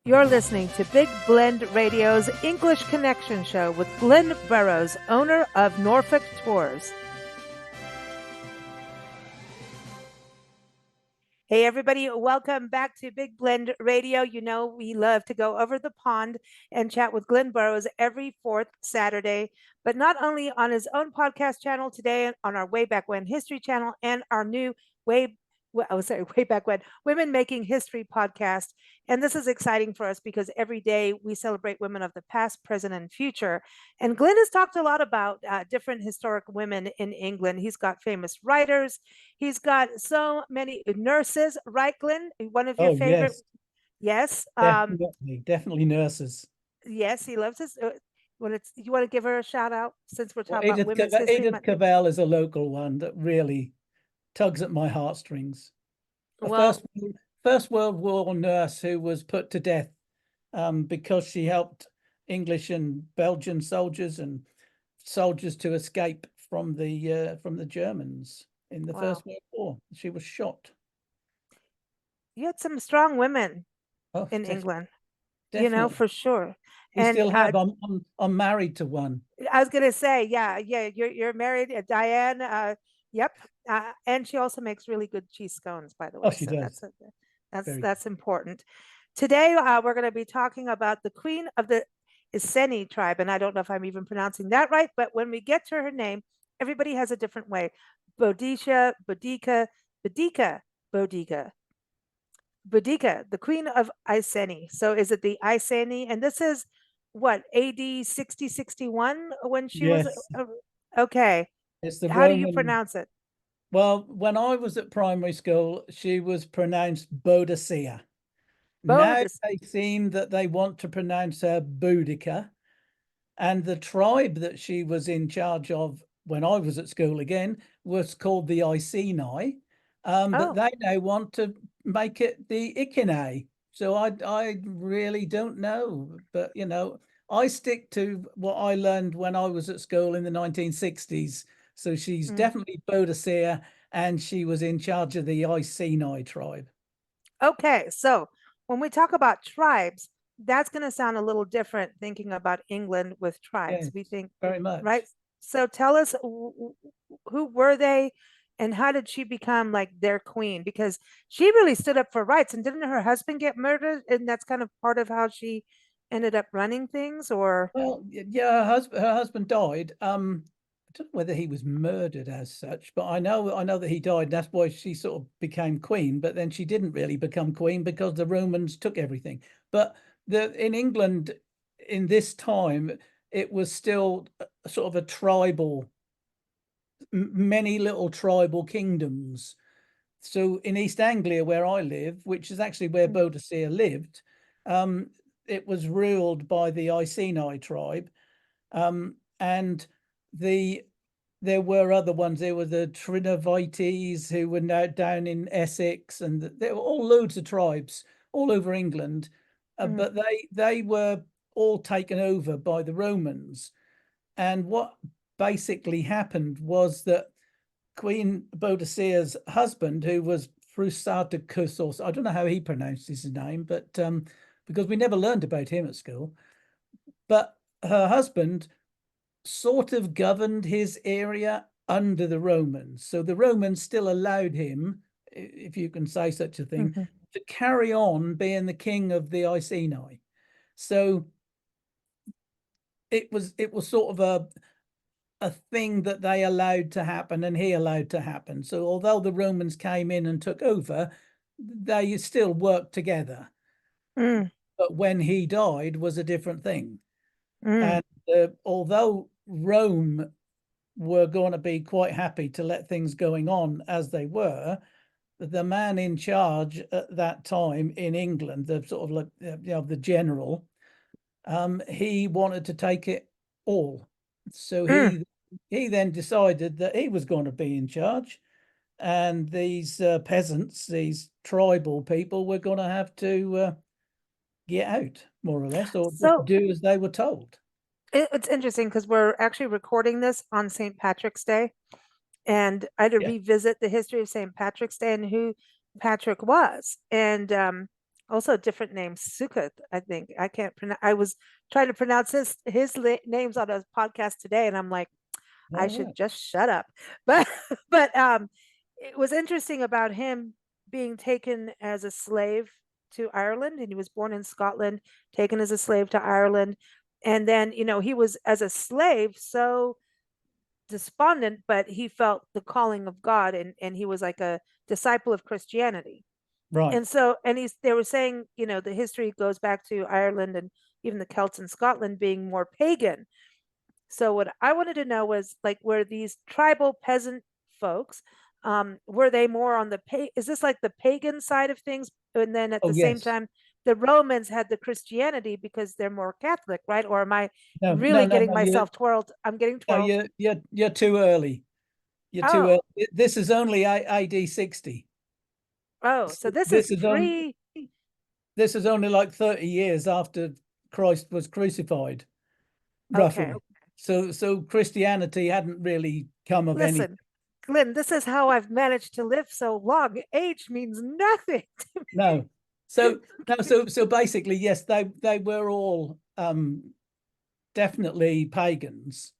You're listening to Big Blend Radio's English Connection Show with Glenn Burrows, owner of Norfolk Tours. Hey, everybody, welcome back to Big Blend Radio. You know, we love to go over the pond and chat with Glenn Burrows every fourth Saturday, but not only on his own podcast channel today, on our Way Back When History channel and our new Way Back When Women Making History podcast. And this is exciting for us because every day we celebrate women of the past, present, and future. And Glenn has talked a lot about different historic women in England. He's got famous writers. He's got so many nurses, right, Glenn? One of your favorite. Yes, Yes. definitely nurses. Yes, he loves his. You want to give her a shout out since we're Well, talking about Women's History Edith Month? Cavell is a local one that really tugs at my heartstrings. A Well, First World War nurse who was put to death because she helped English and Belgian soldiers and soldiers to escape from the Germans in the wow. First World War. She was shot. You had some strong women Oh, in England, definitely. for sure. We And still have. I'm married to one. I was gonna say, yeah, you're married, Diane. Yep. And she also makes really good cheese scones, by the Oh, way. she So does. that's Very. that's important. Today, we're going to be talking about the queen of the Iceni tribe, and I don't know if I'm even pronouncing that right, but when we get to her name, everybody has a different way. Boadicea, Boudica, Boudica, Boudica. Boudica, the queen of Iceni. So is it the Iceni? And this is what, AD 6061 when she was Yes. okay. It's the How do you Roman. pronounce it? Well, when I was at primary school, she was pronounced Boadicea. Now Boadicea. they seem that they want to pronounce her Boudica. And the tribe that she was in charge of when I was at school again was called the Iceni. But Oh, they now want to make it the Iceni. So I really don't know. But I stick to what I learned when I was at school in the 1960s. So she's mm. definitely Boadicea, and she was in charge of the Iceni tribe. Okay. So when we talk about tribes, that's going to sound a little different thinking about England with tribes. Yes, We think, very right? much. So tell us who were they and how did she become like their queen? Because she really stood up for rights and didn't her husband get murdered? And that's kind of part of how she ended up running things, or Well, yeah, her husband died. I don't know whether he was murdered as such, but I know that he died. That's why she sort of became queen. But then she didn't really become queen because the Romans took everything. But in England in this time, it was still sort of a tribal, many little tribal kingdoms. So in East Anglia, where I live, which is actually where mm, Boadicea lived, um, it was ruled by the Iceni tribe, and the there were other ones. There were the Trinovites who were now down in Essex, and there were all loads of tribes all over England, mm, but they were all taken over by the Romans. And what basically happened was that Queen Boadicea's husband, who was Frusatacus, or I don't know how he pronounced his name, but because we never learned about him at school, but her husband sort of governed his area under the Romans. So the Romans still allowed him, if you can say such a thing, mhm, to carry on being the king of the Iceni. So it was sort of a thing that they allowed to happen and he allowed to happen. So although the Romans came in and took over, they still worked together. mm, But when he died was a different thing. mm, And although Rome were going to be quite happy to let things going on as they were, the man in charge at that time in England, the sort of like the general, he wanted to take it all. So mm. he then decided that he was going to be in charge, and these peasants, these tribal people, were going to have to get out, more or less, or just So do as they were told. it's interesting because we're actually recording this on St. Patrick's Day. And I had to Yeah. revisit the history of St. Patrick's Day and who Patrick was. And Also a different name, Sukkot, I think. I can't pronounce. I was trying to pronounce his names on a podcast today, and I'm like, I All should right. just shut up. But but it was interesting about him being taken as a slave to Ireland, and he was born in Scotland, taken as a slave to Ireland, and then he was as a slave so despondent, but he felt the calling of God, and he was like a disciple of Christianity. Right. And so, and they were saying, the history goes back to Ireland and even the Celts in Scotland being more pagan. So what I wanted to know was, like, were these tribal peasant folks, were they more on is this like the pagan side of things? And then at Oh, the same yes. time, the Romans had the Christianity because they're more Catholic, right? Or am I No, no, really no, getting no. You myself twirled? I'm getting no, twirled. you're too early. You're too Oh, early. This is only AD 60. oh, so this is This is on. pre. This is only like 30 years after Christ was crucified, Okay. roughly. So Christianity hadn't really come of any. Listen, Glenn, this is how I've managed to live so long. Age means nothing to No. me. So no, so basically, yes, they were all definitely pagans.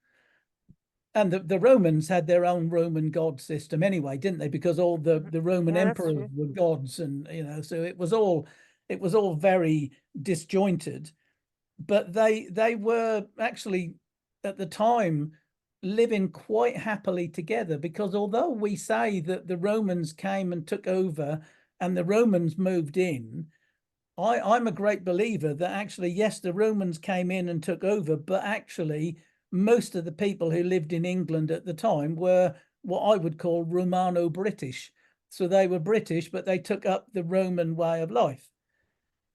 And the Romans had their own Roman god system anyway, didn't they? Because all the Roman Yeah, that's emperors true. were gods, and so it was all very disjointed. But they were actually at the time living quite happily together, because although we say that the Romans came and took over and the Romans moved in, I'm a great believer that actually, yes, the Romans came in and took over, but actually, most of the people who lived in England at the time were what I would call Romano British. So they were British, but they took up the Roman way of life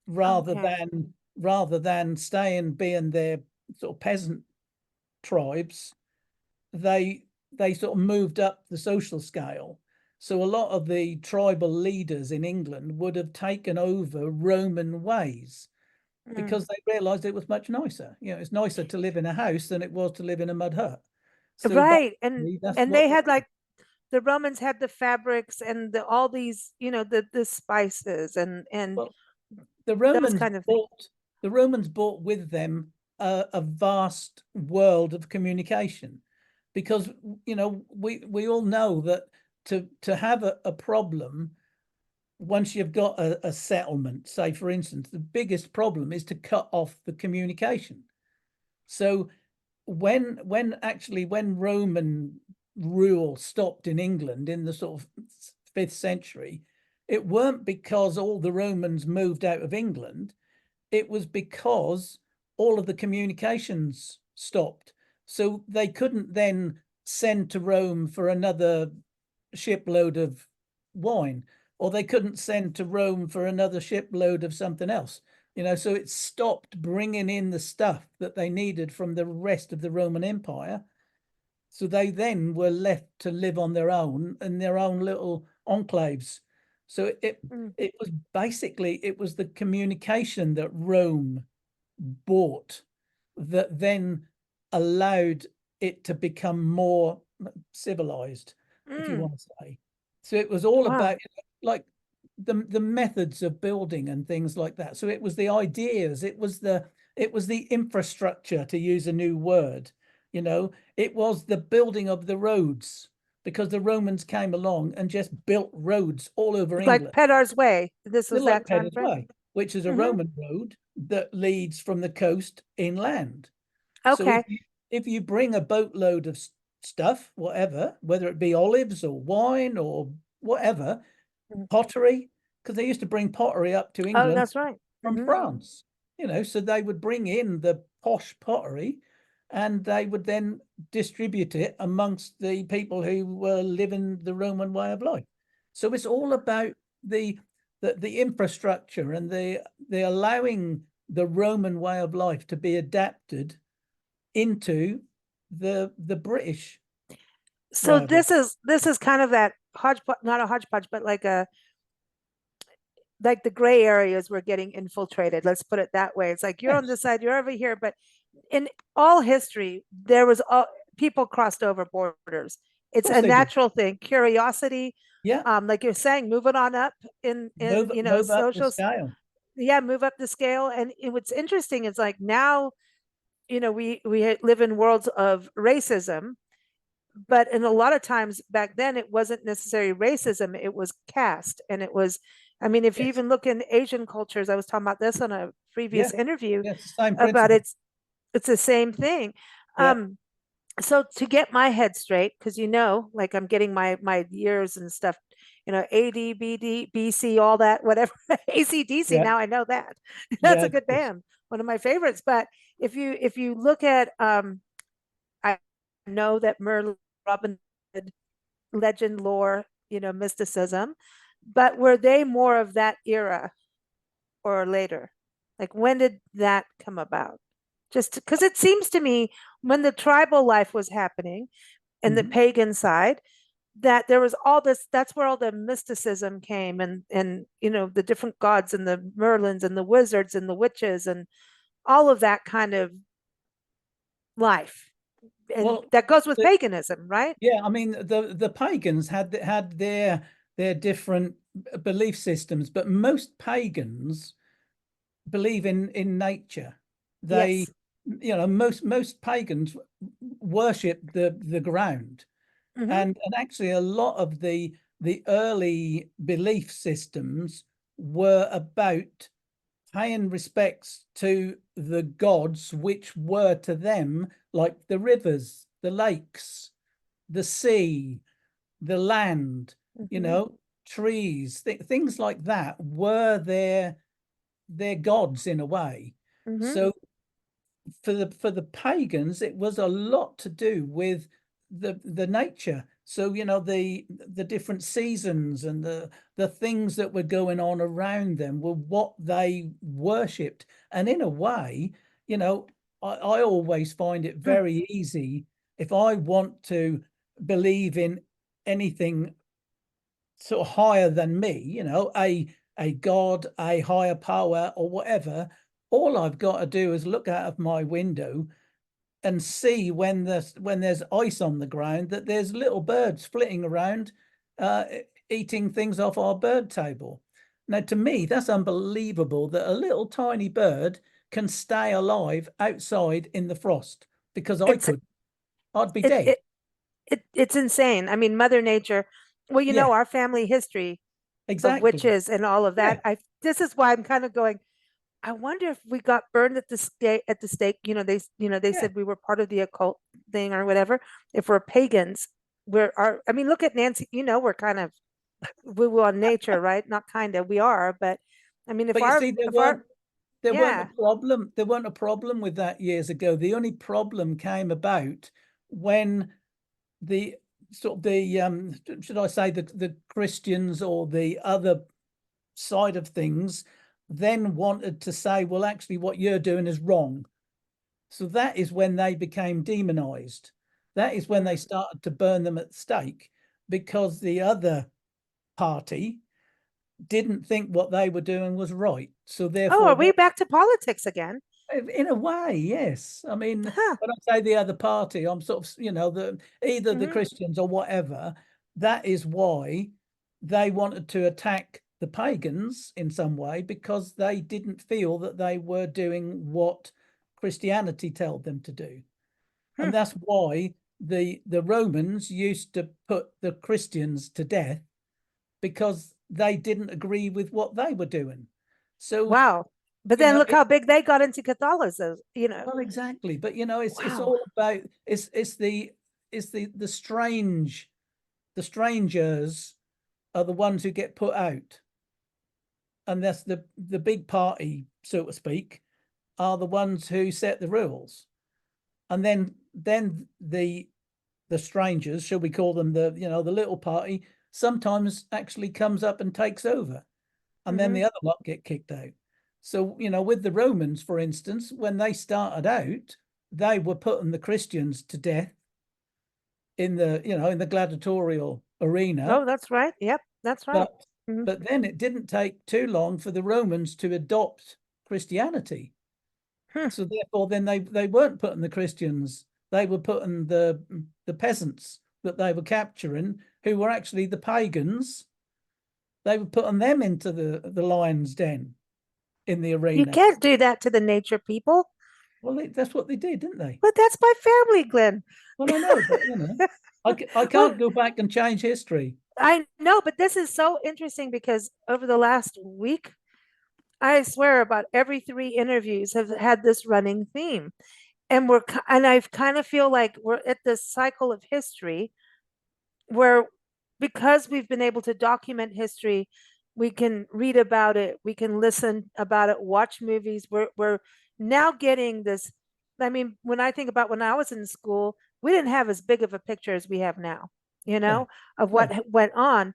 rather Okay. than rather than staying being their sort of peasant tribes. They sort of moved up the social scale. So a lot of the tribal leaders in England would have taken over Roman ways Mm. because they realized it was much nicer. It's nicer to live in a house than it was to live in a mud hut. So Right. basically, that's And what they had, like, the Romans had the fabrics and all these, the spices and well, the those Romans kind of things. brought the Romans brought with them a vast world of communication, because we all know that to have a problem, once you've got a settlement, say for instance, the biggest problem is to cut off the communication. So when Roman rule stopped in England in the sort of 5th century, it weren't because all the Romans moved out of England. It was because all of the communications stopped. So they couldn't then send to Rome for another shipload of wine, or they couldn't send to Rome for another shipload of something else. So it stopped bringing in the stuff that they needed from the rest of the Roman Empire. So they then were left to live on their own in their own little enclaves. So Mm, it was basically, it was the communication that Rome bought that then allowed it to become more civilized, if you mm, want to say. So it was all wow. about, like, the methods of building and things like that. So it was the ideas, it was the infrastructure, to use a new word. It was the building of the roads, because the Romans came along and just built roads all over It's like England. Pedar's Way. This They're was like that time Pedder's frame. Way, which is a Hmm. Roman road that leads from the coast inland. So if Okay. you if you bring a boatload of stuff, whatever, whether it be olives or wine or whatever, Mm. pottery, because they used to bring pottery up to Oh, England that's right. from Hmm. France. So they would bring in the posh pottery, and they would then distribute it amongst the people who were living the Roman way of life. So it's all about the the infrastructure and the allowing the Roman way of life to be adapted into the British So way of life. this is kind of that hodgepodge, not a hodgepodge, but like the gray areas were getting infiltrated. Let's put it that way. It's like you're on Yes, this side, you're over here, but in all history, people crossed over borders. of It's course a they did. natural thing. Curiosity, Yeah, like you're saying, moving on up in move up the social. scale. yeah, move up the scale. And what's interesting is like now, we live in worlds of racism, but in a lot of times back then it wasn't necessarily racism, it was caste. And it was, I mean, if you Yes. even look in Asian cultures, I was talking about this on a Yeah. previous interview Yeah. It's the same about principle. it's the same thing. Yeah. um so to get my head straight, because like I'm getting my years and stuff, AD, BD, BC, all that, whatever, ACDC. Yeah. Now I know that. That's Yeah. a good band, one of my favorites. But if you look at, I know that Merlin, Robin Hood, legend, lore, mysticism, but were they more of that era or later? Like when did that come about? Just because it seems to me when the tribal life was happening and the Mhm. pagan side, that there was all this, that's where all the mysticism came, and the different gods and the Merlins and the wizards and the witches and all of that kind of life. And Well, that goes with the, paganism, right? yeah, I mean the pagans had their different belief systems, but most pagans believe in nature. They, Yes. most pagans worship the ground, Hmm. and actually a lot of the early belief systems were about paying respects to the gods, which were to them like the rivers, the lakes, the sea, the land, you Hmm. know, trees, things like that were their gods in a way. Hmm. So for the pagans, it was a lot to do with the nature. So the different seasons and the things that were going on around them were what they worshipped. And in a way, you know, I always find it very easy if I want to believe in anything sort of higher than me, a god, a higher power, or whatever. All I've got to do is look out of my window and see when there's ice on the ground that there's little birds flitting around, uh, eating things off our bird table. Now, to me, that's unbelievable that a little tiny bird can stay alive outside in the frost because I It's could. I'd be it, dead. it it's insane. I mean, Mother Nature. Well, Yeah, our family history of exactly. witches and all of Yeah, that. I This is why I'm kind of going, I wonder if we got burned at the stake. They yeah. said we were part of the occult thing or whatever. If we're pagans, I mean, look at Nancy. We're kind of we were on nature, right? Not kind of, we are. But I mean, But you see, there weren't a yeah. problem. There weren't a problem with that years ago. The only problem came about when the sort of the should I say the Christians or the other side of things then wanted to say, well, actually, what you're doing is wrong. So that is when they became demonized. That is when they Mm. started to burn them at the stake because the other party didn't think what they were doing was right. So Oh, are therefore, we back to politics again? in a way, yes. I mean, Huh. when I say the other party, I'm sort of, either the Hmm. Christians or whatever. That is why they wanted to attack the pagans in some way because they didn't feel that they were doing what Christianity told them to do. Hmm. And that's why the Romans used to put the Christians to death because they didn't agree with what they were doing. So, Wow. But you then know, look how big they got into Catholicism. well, exactly, but it's Wow. all about it's the the strangers are the ones who get put out, and that's the big party, so to speak, are the ones who set the rules, and then the strangers, shall we call them, the little party, sometimes actually comes up and takes over, and then Hmm. the other lot get kicked out. So, with the Romans, for instance, when they started out, they were putting the Christians to death in the gladiatorial arena. Oh, that's right. Yep, that's right. But Hmm. but then it didn't take too long for the Romans to adopt Christianity. Hmm. So therefore, then they weren't putting the Christians; they were putting the peasants that they were capturing, who were actually the pagans. They were putting them into the lion's den. in the You arena. can't do that to the nature people. Well, that's what they did, didn't they? But that's my family, Glenn. Well, I know, but I Well, can't go back and change history. I know, but this is so interesting because over the last week, I swear about every three interviews have had this running theme. And I kind of feel like we're at this cycle of history where because we've been able to document history, we can read about it, we can listen about it, watch movies. We're now getting this. I mean, when I think about when I was in school, we didn't have as big of a picture as we have now, No, of no, what went on. no.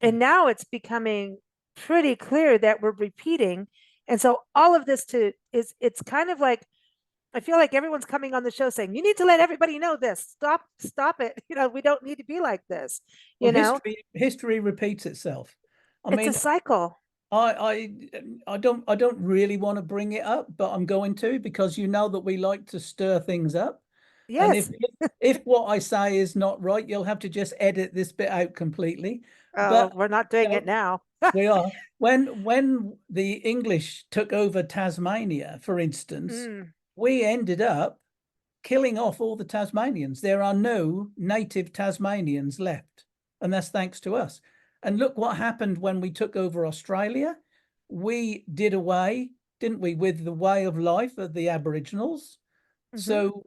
And now it's becoming pretty clear that we're repeating. And so all of this to is it's kind of like I feel like everyone's coming on the show saying, you need to let everybody know this. Stop it. We don't need to be like this. Well, You know, history repeats itself. I it's a mean, cycle. I don't really want to bring it up, but I'm going to, because you know that we like to stir things up. And Yes. if what I say is not right, you'll have to just edit this bit out completely. Oh, But we're not you doing it know, now. we are. When the English took over Tasmania, for instance, Mm, we ended up killing off all the Tasmanians. There are no native Tasmanians left, and that's thanks to us. And look what happened when we took over Australia. We did away, didn't we, with the way of life of the Aboriginals. hmm. So,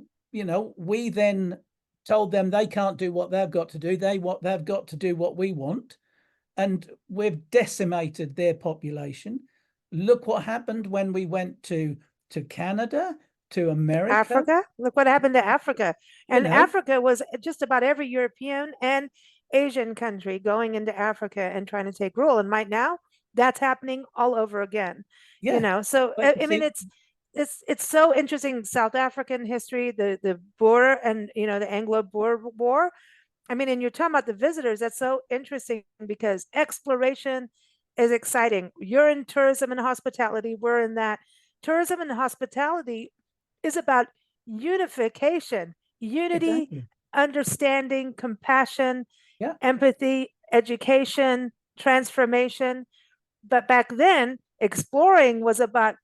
we then told them they can't do what they've got to do. They've got to do what we want. And we've decimated their population. Look what happened when we went to Canada, to America. Africa. Look what happened to Africa. You And know, Africa was just about every European and Asian country going into Africa and trying to take rule. And right now, that's happening all over again. yeah. So But I mean, see, it's so interesting. South African history, the Boer and the Anglo-Boer War. I mean, and you're talking about the visitors. That's so interesting because exploration is exciting. You're in tourism and hospitality. We're in that. Tourism and hospitality is about unification, unity, exactly. understanding, compassion, Yeah, empathy, education, transformation. But back then, exploring was about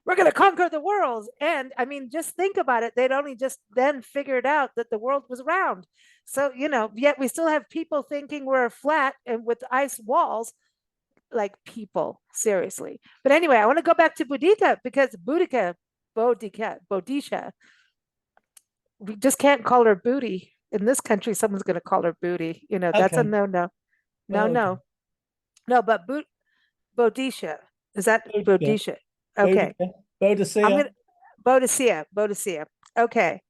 we're going to conquer the world. And I mean, just think about it. They'd only just then figured out that the world was round. So, yet we still have people thinking we're flat and with ice walls, like people, seriously. But anyway, I want to go back to Boudica because Boadicea, we just can't call her booty. In this country, someone's going to call her booty. That's a okay. no, no, no, Well, okay. no, no. But Boadicea, is that Boudica, Boadicea? Okay. Boudica, I'm Boadicea. going to Boadicea. Okay.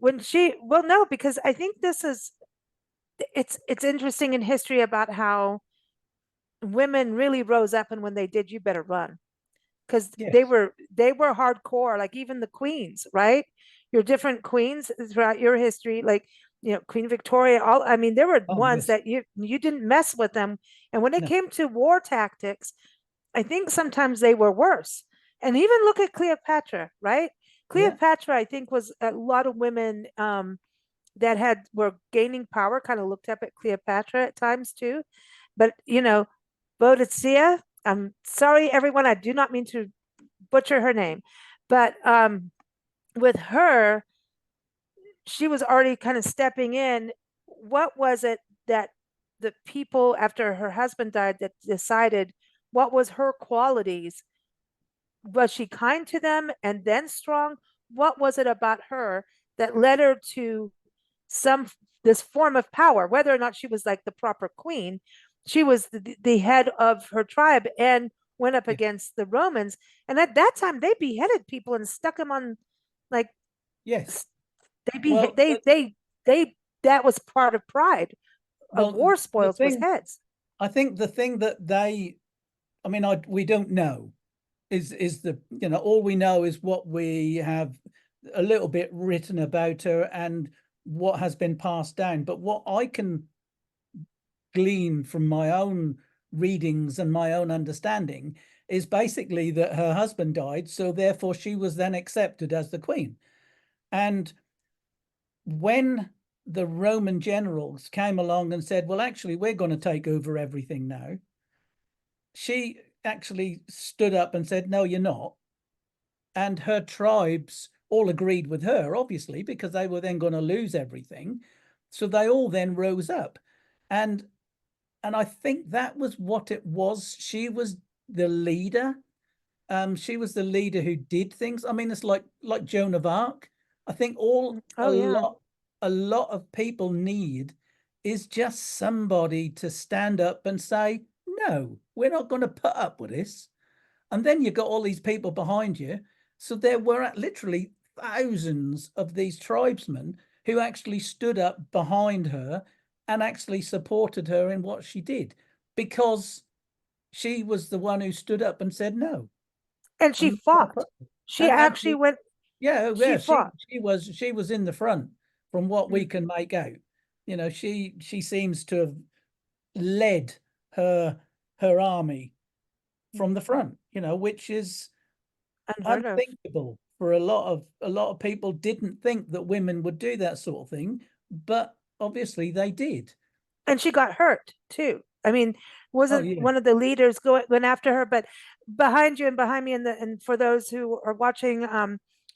Well, no, because I think it's interesting in history about how women really rose up, and when they did, you better run because they Yes. were they were hardcore. Like even the queens, right? Your different queens throughout your history, like Queen Victoria. All I mean, there were Oh, ones yes. that you didn't mess with them, and when it No. came to war tactics, I think sometimes they were worse. And even look at Cleopatra, right? Yeah. Cleopatra, I think, was a lot of women that were gaining power, kind of looked up at Cleopatra at times too. But Boadicea, I'm sorry, everyone, I do not mean to butcher her name, but with her, she was already kind of stepping in. What was it that the people after her husband died that decided what was her qualities? Was she kind to them and then strong? What was it about her that led her to some this form of power, whether or not she was like the proper queen? She was the head of her tribe and went up Yeah. against the Romans. And at that time, they beheaded people and stuck them on, like Yes. they be Well, they that was part of pride of well, war the spoils was thing heads. I think the thing that I mean, we don't know is all we know is what we have a little bit written about her and what has been passed down. But what I can glean from my own readings and my own understanding is basically that her husband died, so therefore she was then accepted as the queen. And when the Roman generals came along and said, well, actually, we're going to take over everything now, she actually stood up and said, no, you're not. And her tribes all agreed with her, obviously, because they were then going to lose everything. So they all then rose up. And I think that was what it was. She was the leader. She was the leader who did things. I mean, it's like Joan of Arc. I think all Oh yeah. a lot of people need is just somebody to stand up and say, no, we're not going to put up with this. And then you got all these people behind you. So there were literally thousands of these tribesmen who actually stood up behind her and actually supported her in what she did, because she was the one who stood up and said no. And she fought. She And actually actually, went, yeah, oh, she yeah, fought. she was in the front from what we Mm, can make out. You know, she seems to have led her army mm, from the front, you know, which is unheard of. unthinkable for a lot of people. Didn't think that women would do that sort of thing, but obviously they did. And she got hurt too. I mean, Oh wasn't yeah. one of the leaders going went after her, but behind you and behind me, and for those who are watching,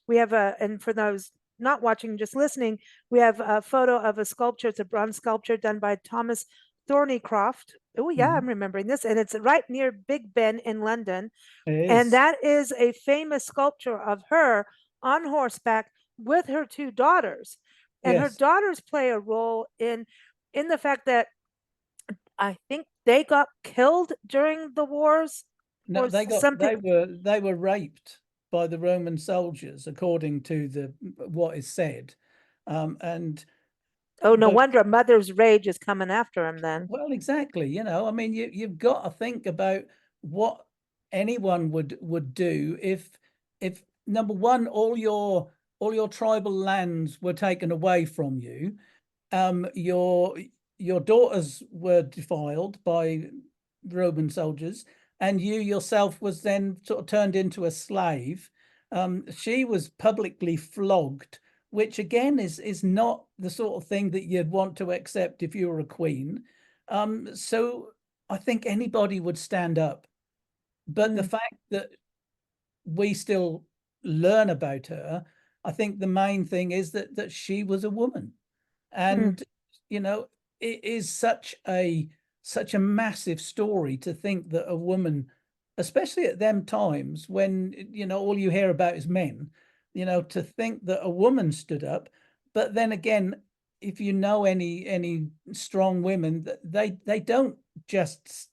we have and for those not watching, just listening, we have a photo of a sculpture. It's a bronze sculpture done by Thomas Thornycroft. Oh yeah, Mhm. I'm remembering this, and it's right near Big Ben in London. It And is. that is a famous sculpture of her on horseback with her two daughters. And her Yes. daughters play a role in the fact that I think they got killed during the wars No, or something. they were raped by the Roman soldiers, according to the what is said. And Oh, no but wonder a mother's rage is coming after him then. well, exactly. You know, I mean, you've got to think about what anyone would do if number one, all your tribal lands were taken away from you. Your daughters were defiled by Roman soldiers, and you yourself was then sort of turned into a slave. She was publicly flogged, which again is not the sort of thing that you'd want to accept if you were a queen. So I think anybody would stand up. But the Mm, fact that we still learn about her, I think the main thing is that she was a woman. mm, And you know, it is such a massive story to think that a woman, especially at them times when you know all you hear about is men, you know, to think that a woman stood up. But then again, if you know any strong women, they don't just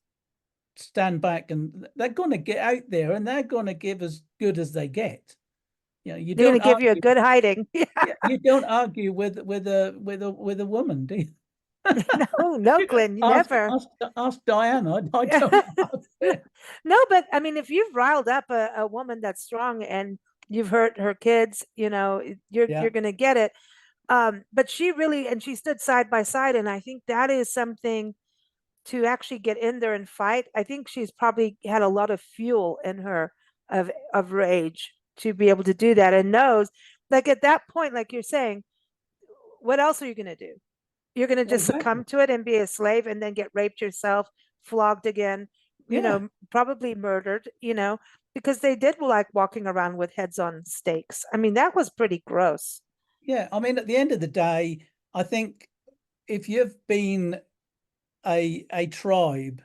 stand back, and they're going to get out there and they're going to give as good as they get. You know, you they're going don't to give you a argue. good hiding. Yeah, you don't argue with a woman, do you? No, no, Glenn, you ask never. ask ask Diana. I don't know. No, but I mean, if you've riled up a woman that's strong and you've hurt her kids, Yeah, you're going to get it. But she really, and she stood side by side, and I think that is something to actually get in there and fight. I think she's probably had a lot of fuel in her of rage to be able to do that, and knows, like at that point, like you're saying, what else are you going to do? You're going to well, just exactly. succumb to it and be a slave and then get raped yourself, flogged again, Yeah, probably murdered, because they did like walking around with heads on stakes. I mean, that was pretty gross. yeah. I mean, at the end of the day, I think if you've been a tribe,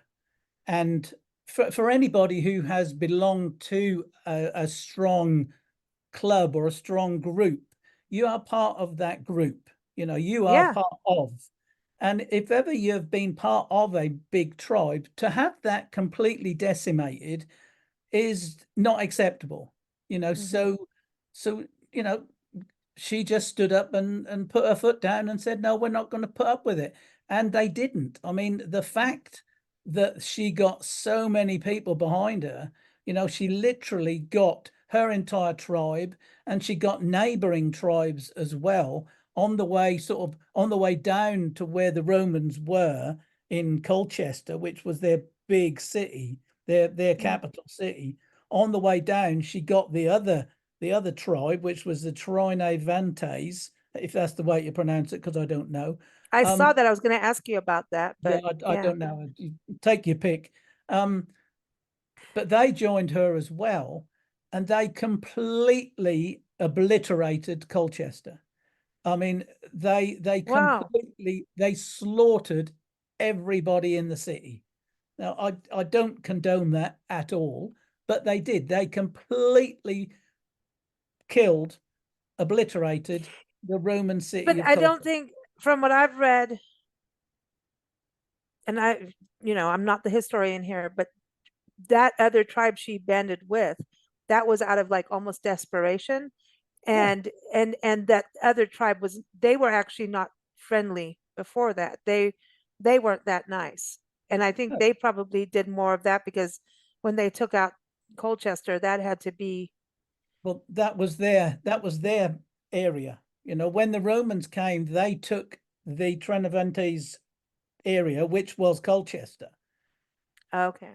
and for anybody who has belonged to a strong club or a strong group, you are part of that group. You know, you are Yeah. part of. And if ever you've been part of a big tribe, to have that completely decimated is not acceptable. You know, Hmm. so you know, she just stood up and put her foot down and said, no, we're not going to put up with it. And they didn't. I mean, the fact that she got so many people behind her, you know, she literally got her entire tribe, and she got neighboring tribes as well on the way, sort of on the way down to where the Romans were in Colchester, which was their big city, their Mm. capital city. On the way down, she got the other tribe, which was the Trinovantes, if that's the way you pronounce it, because I don't know. I saw Um, that. I was going to ask you about that, yeah, but I yeah. don't know. You take your pick. Um, but they joined her as well, and they completely obliterated Colchester. I mean, Wow. they slaughtered everybody in the city. Now, I don't condone that at all, but they did. They completely killed, obliterated the Roman But city of I don't Colchester. think, from what I've read, and I'm not the historian here, but that other tribe she banded with, that was out of like almost desperation. Yeah, And that other tribe was, they were actually not friendly before that. They weren't that nice. And I think no. they probably did more of that because when they took out Colchester, that had to be. Well, that was their area. You know, when the Romans came, they took the Trinoventes area, which was Colchester. Okay.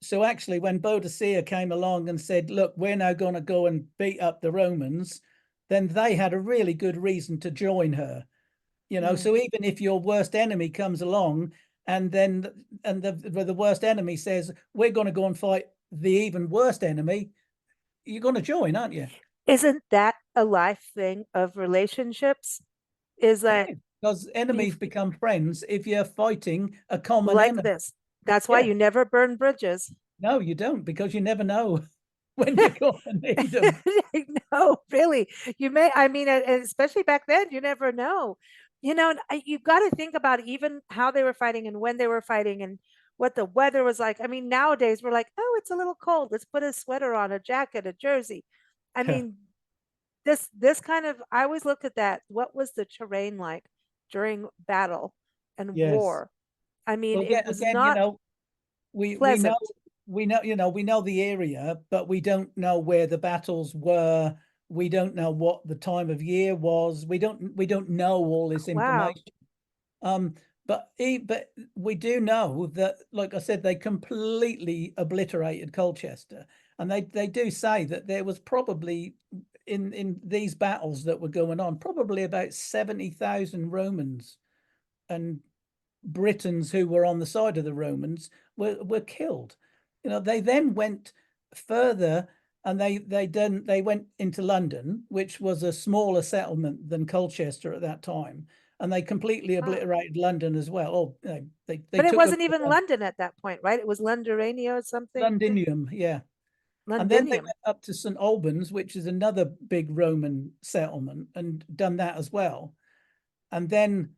So actually, when Boadicea came along and said, "Look, we're now going to go and beat up the Romans," then they had a really good reason to join her. You know, Mm. so even if your worst enemy comes along, and then and the worst enemy says, "We're going to go and fight the even worst enemy," you're going to join, aren't you? Isn't that a life thing of relationships? Is It that is, because enemies bef become friends if you're fighting a common like enemy. this? That's why Yeah, you never burn bridges. no, you don't, because you never know when you're going to need them. No, really. You may, I mean, and especially back then, you never know. You've got to think about even how they were fighting and when they were fighting and what the weather was like. I mean, nowadays we're like, oh, it's a little cold. Let's put a sweater on, a jacket, a jersey. I mean, this kind of, I always look at that. What was the terrain like during battle and Yes. war? I mean, Well, it again, was again, you not know, we know pleasant. we know the area, but we don't know where the battles were. We don't know what the time of year was. We don't know all this Wow. information. Um, but we do know that, like I said, they completely obliterated Colchester, and they do say that there was probably in these battles that were going on, probably about 70,000 Romans and Britons who were on the side of the Romans were killed. You know, they then went further, and they went into London, which was a smaller settlement than Colchester at that time, and they completely Wow. obliterated London as well. Oh, they But it took wasn't even London at that point, right? It was Londorania or something. Londinium, yeah, and then they Londinium. went up to St Albans, which is another big Roman settlement, and done that as well. And then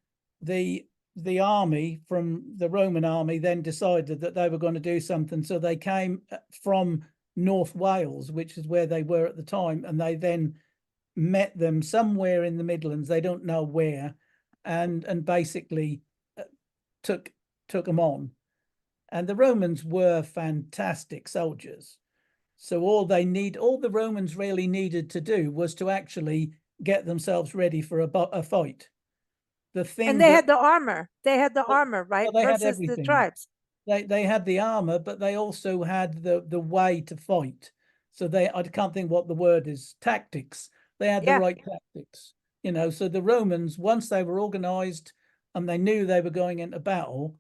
the the army from the Roman army then decided that they were going to do something. So they came from North Wales, which is where they were at the time, and they then met them somewhere in the Midlands. They don't know where, and basically uh, took took them on. And the Romans were fantastic soldiers. So all the Romans really needed to do was to actually get themselves ready for a fight. The And thing they that had the armor. They had the well, armor, right? they had Versus the everything. tribes. They had the armor, but they also had the way to fight. So I can't think what the word is, tactics. They had the Yeah. right tactics, you know. So the Romans, once they were organized and they knew they were going into battle,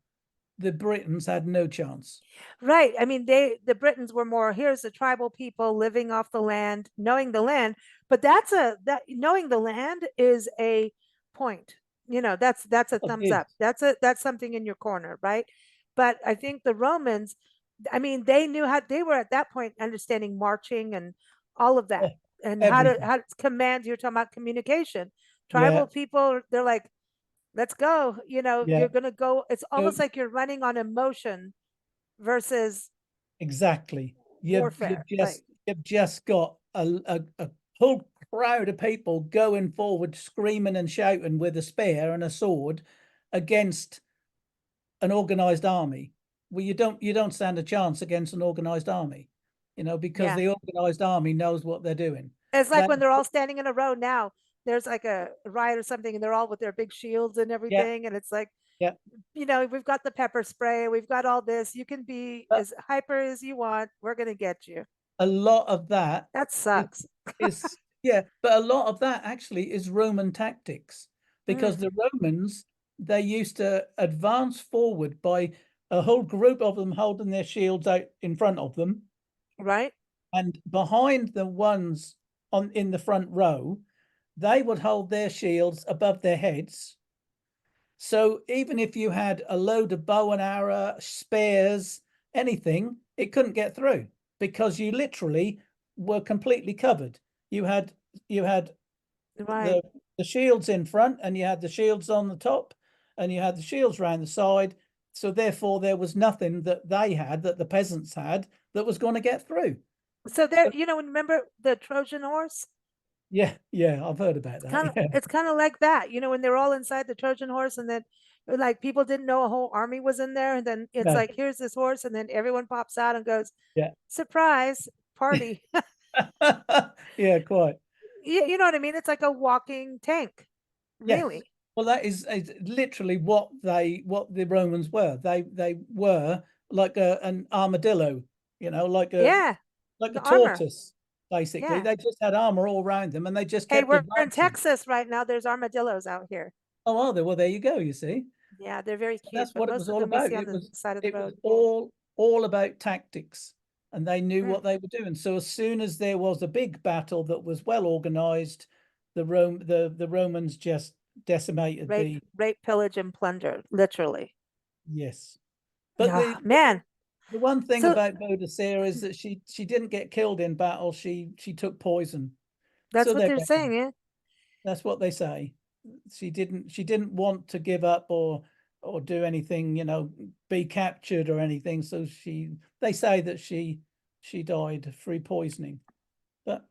the Britons had no chance. Right. I mean, the Britons were more, here's the tribal people living off the land, knowing the land. But that knowing the land is a point. That's a Oh, thumbs it up. That's something in your corner, right? But I think the Romans, I mean, they knew how, they were at that point understanding marching and all of that, is and everything. how to command. You're talking about communication. Yeah, Tribal people, they're like, let's go. yeah. You're gonna go. It's So almost like you're running on emotion versus exactly. You've warfare. Like, just got a whole crowd of people going forward, screaming and shouting with a spear and a sword against an organized army. Well, you don't stand a chance against an organized army, you know, because yeah. the organized army knows what they're doing. It's like That when they're all standing in a row now. There's like a riot or something, and they're all with their big shields and yeah, everything. And it's like, yeah. we've got the pepper spray, we've got all this. You can be But as hyper as you want. We're gonna get you. a lot of that That is sucks. yeah, but a lot of that actually is Roman tactics, because Mm. the Romans, they used to advance forward by a whole group of them holding their shields out in front of them, Right. And behind the ones on in the front row, they would hold their shields above their heads. So even if you had a load of bow and arrow, spares, anything, it couldn't get through because you literally were completely covered. You had Right. the the shields in front, and you had the shields on the top, and you had the shields around the side. So therefore, there was nothing that they had, that the peasants had, that was going to get through. So there, So remember the Trojan horse? yeah, yeah, I've heard about that. Yeah, It's kind of like that, when they're all inside the Trojan horse, and then like people didn't know a whole army was in there, and then it's no, like, here's this horse, and then everyone pops out and goes, yeah, surprise party. yeah, quite. You know what I mean? It's like a walking tank, Yes. really. Well, that is literally what the Romans were. They were like an armadillo, like a Yeah, like a the armor. tortoise, basically. Yeah. They just had armor all around them, and they just Hey, kept we're in advancing. Texas right now. There's armadillos out here. Oh, are they? Well, there you go. You see, Yeah, they're very so cute, that's but what it most was of all them we about. see on the side of the It was road. all about tactics, and they knew Mm. what they were doing. So as soon as there was a big battle that was well organized, the Romans just decimated Rape, the rape, pillage, and plunder, literally. yes. But Oh, man. the one thing So about Boadicea is that she didn't get killed in battle. She took poison. that's So what they they're reckon. saying, yeah. That's what they say. She didn't want to give up or do anything, be captured or anything. So they say that she died through poisoning. But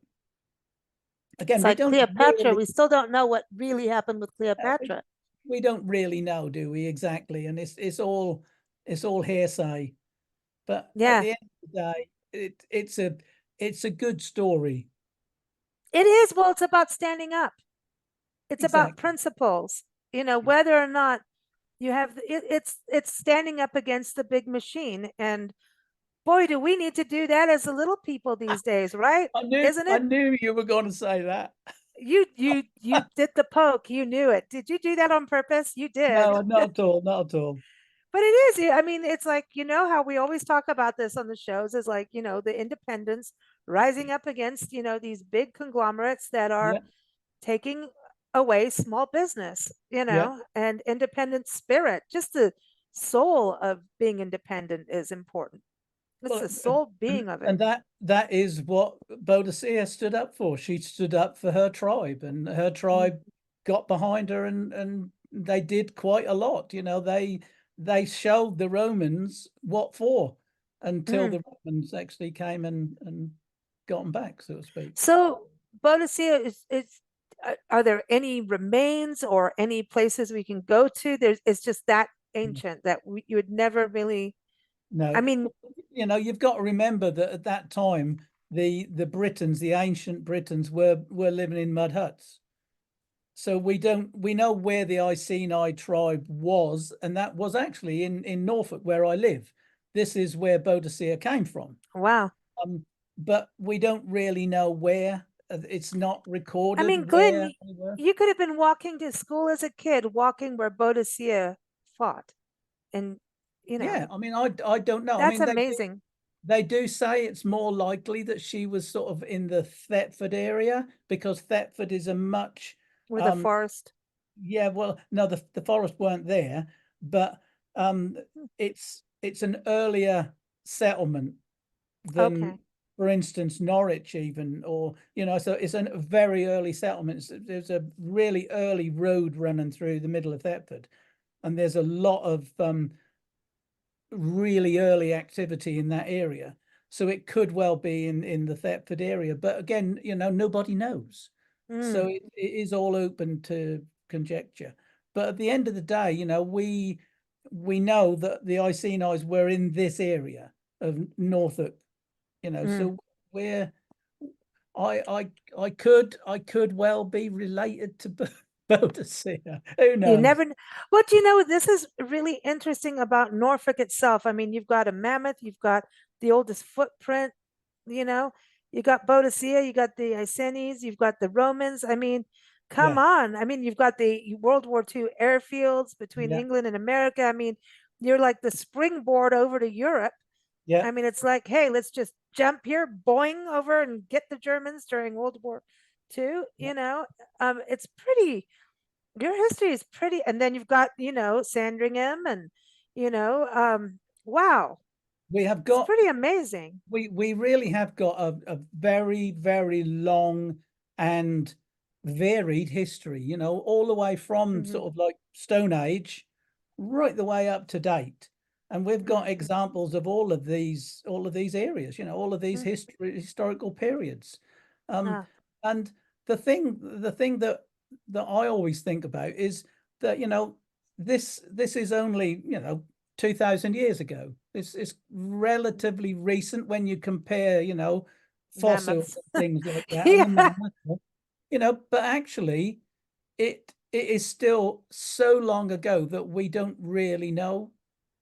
again, It's we like don't Cleopatra. really We still don't know what really happened with uh, we, Cleopatra. we don't really know, do we, exactly? And it's all hearsay. But at Yeah, the end of the day, it's a good story. it is. Well, it's about standing up. It's about Exactly. principles. Whether or not you have it's standing up against the big machine. And boy, do we need to do that as the little people these days, right? I knew Isn't I it? knew you were going to say that. You did the poke. You knew it. Did you do that on purpose? You did. No, not at all, not at all. But it is. I mean, it's like, how we always talk about this on the shows is like, the independents rising up against, these big conglomerates that are Yeah, taking away small business, yeah. and independent spirit. Just the soul of being independent is important. It's Well, the soul and, being of it. and that is what Boadicea stood up for. She stood up for her tribe, and her Mm, tribe got behind her, and they did quite a lot. They showed the Romans what for until mm. the Romans actually came and got them back, so to speak. So, Boadicea is are there any remains or any places we can go to? It's just that ancient that you would never really. I No, mean, you've got to remember that at that time, the Britons, the ancient Britons, were living in mud huts. So we know where the Iceni tribe was, and that was actually in Norfolk, where I live. This is where Boadicea came from. wow. But we don't really know where. It's not I mean, recorded Glenn, where they were. you could have been walking to school as a kid, walking where Boadicea fought, and Yeah, I mean, I don't know. I that's mean, amazing. they do say it's more likely that she was sort of in the Thetford area, because Thetford is a much With the um forest. yeah, well, no, the forest weren't there, but um it's an earlier settlement than, Okay. for instance, Norwich even, or so it's a very early settlement. There's a really early road running through the middle of Thetford, and there's a lot of really early activity in that area. So it could well be in the Thetford area. But again, nobody knows. So Mm, it is all open to conjecture. But at the end of the day, we know that the Iceni were in this area of Norfolk, mm. so where I could well be related to Boadicea. Who You knows? never. What this is really interesting about Norfolk itself. I mean, you've got a mammoth, you've got the oldest footprint. You know, you got Boadicea, you got the Icenies, you've got the Romans. I mean, come Yeah, on. I mean, you've got the World War II airfields between yeah, England and America. I mean, you're like the springboard over to Europe. yeah, I mean, it's like, hey, let's just jump here, boing over and get the Germans during World War II. Yeah. It's pretty. Your history is pretty, and then you've got Sandringham, and wow, We have it's got pretty amazing. we really have got a very, very long and varied history, all the way from Hmm. sort of like Stone Age right the way up to date. And we've got Mm. examples of all of these areas, all of these Mm. historical periods. Um, Ah, and the thing that I always think about is that, this is only, 2000 years ago. It's relatively recent when you compare, fossils mammoths. and things like that and the Yeah. mammoth, but actually it is still so long ago that we don't really know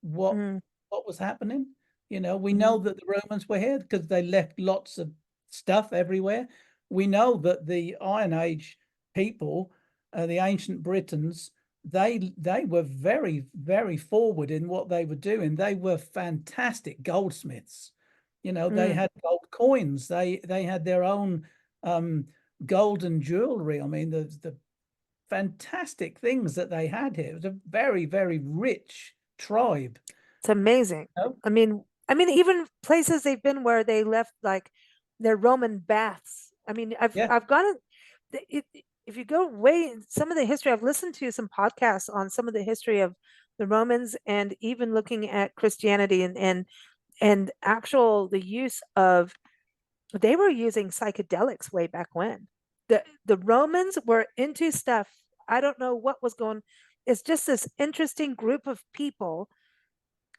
what Mm. what was happening. We Hmm. know that the Romans were here because they left lots of stuff everywhere. We know that the Iron Age people, the ancient Britons, they were very, very forward in what they were doing. They were fantastic goldsmiths. They Mm. had gold coins. They had their own golden jewelry. I mean, the fantastic things that they had here. It was a very, very rich tribe. It's amazing. Oh, I mean, even places they've been where they left like their Roman baths. I mean, I've yeah. I've gone if you go way some of the history, I've listened to some podcasts on some of the history of the Romans, and even looking at Christianity, and actual the use of they were using psychedelics way back when. The Romans were into stuff. I don't know what was going. It's just this interesting group of people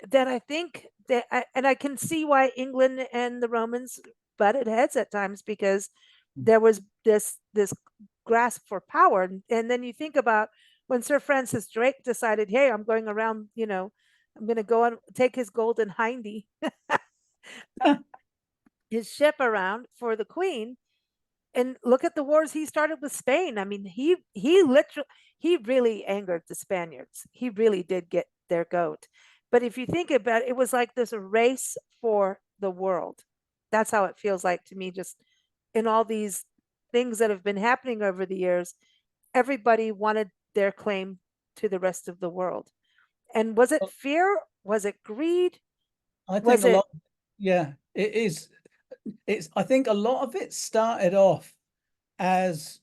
that I think and I can see why England and the Romans butted heads at times, because there was this grasp for power. And then you think about when Sir Francis Drake decided, hey, I'm going around, I'm going to go and take his golden hindy, his ship around for the Queen, and look at the wars he started with Spain. I mean, he really angered the Spaniards. He really did get their goat. But if you think about it, it was like this race for the world. That's how it feels like to me, just in all these things that have been happening over the years. Everybody wanted their claim to the rest of the world. And was it Well, fear? Was it greed? I think Was a it? lot, yeah, it is. I think a lot of it started off as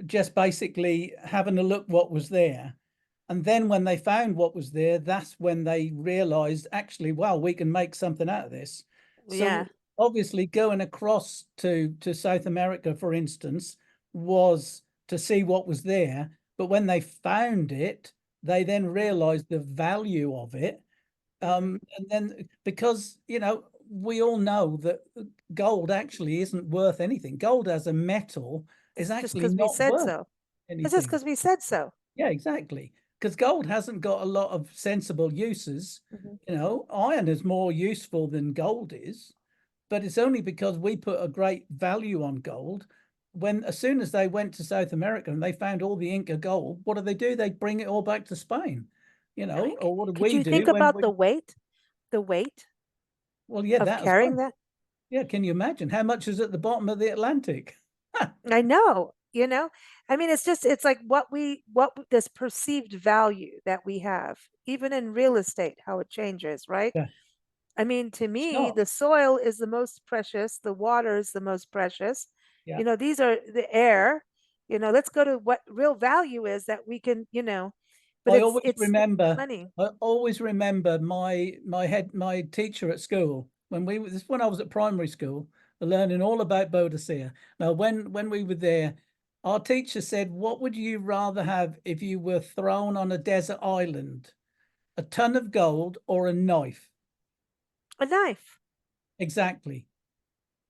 just basically having a look what was there. And then when they found what was there, that's when they realized actually, wow, we can make something out of this. Yeah. So obviously going across to South America, for instance, was to see what was there. But when they found it, they then Mm-hmm. realized the value of it. Mm-hmm. And then because, we all know that gold actually isn't worth anything. Gold as a metal is It's just actually because we not said worth so. It's just anything. because we said so. Yeah, exactly. Because gold hasn't got a lot of sensible uses. Mm-hmm. Iron is more useful than gold is, but it's only because we put a great value on gold. When as soon as they went to South America and they found all the Inca gold, what do? They bring it all back to Spain, or what do Could we you do think when about we? the weight Well, yeah, of that as carrying well. that? Yeah, can you imagine how much is at the bottom of the Atlantic? I know. I mean, it's like this perceived value that we have, even in real estate, how it changes, right? Yeah, I mean, to it's me, not. the soil is the most precious, the water is the most precious. Yeah, These are the air. Let's go to what real value is that we can, but I it's always it's remember. money. I always remember my teacher at school when I was at primary school, learning all about Boadicea. Now, when we were there, our teacher said, "What would you rather have if you were thrown on a desert island? A ton of gold or a knife?" A knife. Exactly.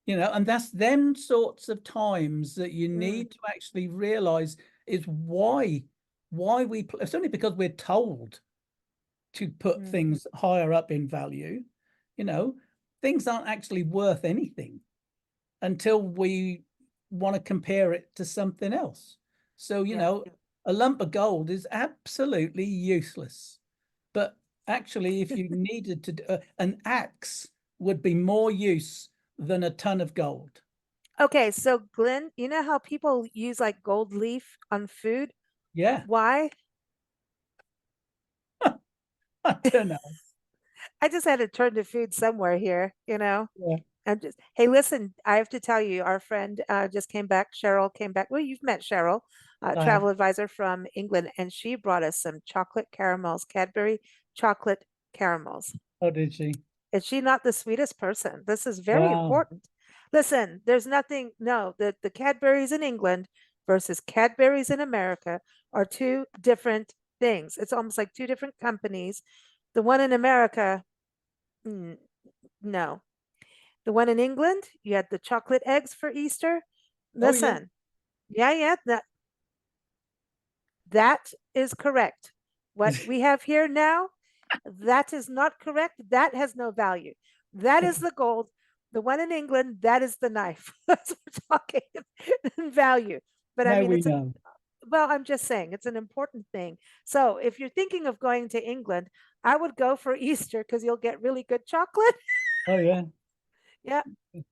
And that's them sorts of times that you Mm, need to actually realize is why it's only because we're told to put mm, things higher up in value. You know, things aren't actually worth anything until we want to compare it to something else. So, yeah. a lump of gold is absolutely useless. But actually, if you needed to, an axe would be more use than a ton of gold. Okay, so Glenn, you know how people use like gold leaf on food? Yeah, Why? I don't know. I just had to turn to food somewhere here, you know? Yeah, I'm just, hey, listen, I have to tell you, our friend just came back. Cheryl came back. Well, you've met Cheryl, I have. travel advisor from England, and she brought us some chocolate caramels, Cadbury chocolate caramels. Oh, did she? Is she not the sweetest person? This is very Wow. important. Listen, there's nothing, no, the Cadburys in England versus Cadburys in America are two different things. It's almost like two different companies. The one in America, mm, no. The one in England, you had the chocolate eggs for Easter. Oh, yeah. Listen, yeah, that is correct. What we have here now, that is not correct. That has no value. That is the gold. The one in England, that is the knife. That's what we're talking in value. But I Now mean, we it's an, know. well, I'm just saying it's an important thing. So if you're thinking of going to England, I would go for Easter because you'll get really good chocolate. Oh, yeah. Yeah. Do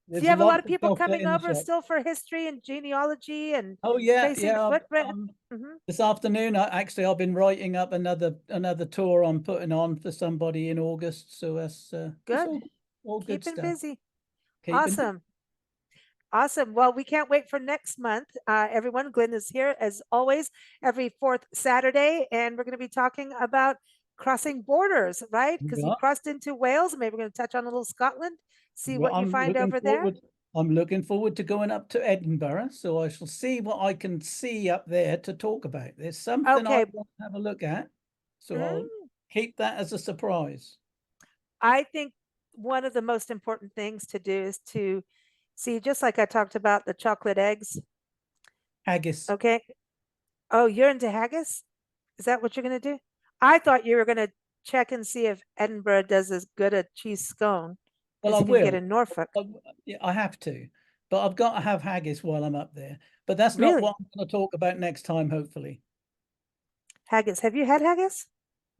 There's you have a lot lots of of people chocolate coming in the over shop. still for history and genealogy and Oh, yeah, tracing yeah. footprint? Hmm. This afternoon, I've been writing up another tour I'm putting on for somebody in August. So it's Good. all good Keeping stuff. busy. Keeping busy. Awesome. Awesome. Well, we can't wait for next month. Everyone, Glenn is here as always every fourth Saturday, and we're going to be talking about crossing borders, right? Because you Yeah. crossed into Wales. Maybe we're going to touch on a little Scotland, see Well, what you find over there. I'm looking forward to going up to Edinburgh, so I shall see what I can see up there to talk about. There's something I Okay. want to have a look at, so I'll Mm, keep that as a surprise. I think one of the most important things to do is to see, just like I talked about the chocolate eggs. Haggis. Okay. Oh, you're into haggis? Is that what you're going to do? I thought you were going to check and see if Edinburgh does as good a cheese scone Well, as I you can get will. in Norfolk. I, yeah, I have to, but I've got to have haggis while I'm up there. But that's not Really? what I'm going to talk about next time, hopefully. Haggis. Have you had haggis?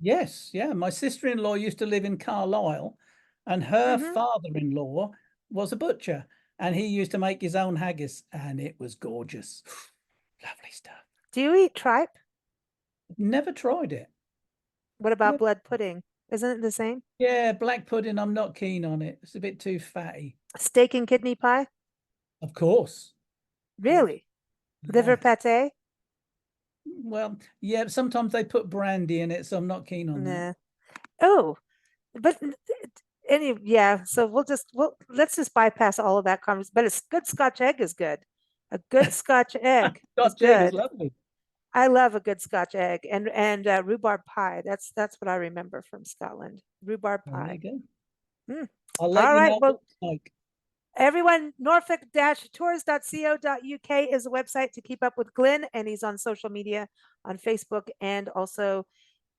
Yes, yeah. My sister-in-law used to live in Carlisle, and her Mm-hmm. father-in-law was a butcher, and he used to make his own haggis, and it was gorgeous. Lovely stuff. Do you eat tripe? Never tried it. What about Never. blood pudding? Isn't it the same? Yeah, black pudding, I'm not keen on it. It's a bit too fatty. Steak and kidney pie? Of course. Of course. Really? Liver Yes. pate? Well, yeah, sometimes they put brandy in it, so I'm not keen on that. Nah. Oh, but yeah. So let's just bypass all of that conversation. But a good Scotch egg is good. A good Scotch egg is Scotch egg is good. lovely. I love a good Scotch egg and rhubarb pie. That's what I remember from Scotland. Rhubarb Well, there pie. you go. Mm. I'll let All you right. know what Well, it's like. everyone, norfolk-tours.co.uk is a website to keep up with Glenn, and he's on social media on Facebook and also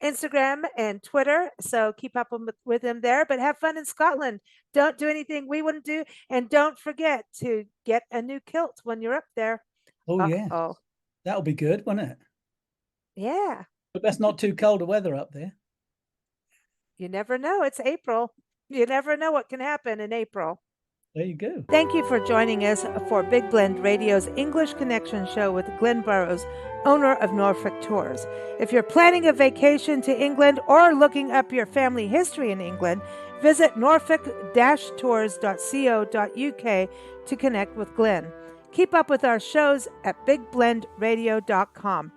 Instagram and Twitter. So keep up with him there, but have fun in Scotland. Don't do anything we wouldn't do. And don't forget to get a new kilt when you're up there. Oh, yes. Uh-oh. That'll be good, won't it? Yeah. But that's not too cold a weather up there. You never know. It's April. You never know what can happen in April. There you go. Thank you for joining us for Big Blend Radio's English Connection show with Glenn Burrows, owner of Norfolk Tours. If you're planning a vacation to England or looking up your family history in England, visit norfolk-tours.co.uk to connect with Glenn. Keep up with our shows at bigblendradio.com.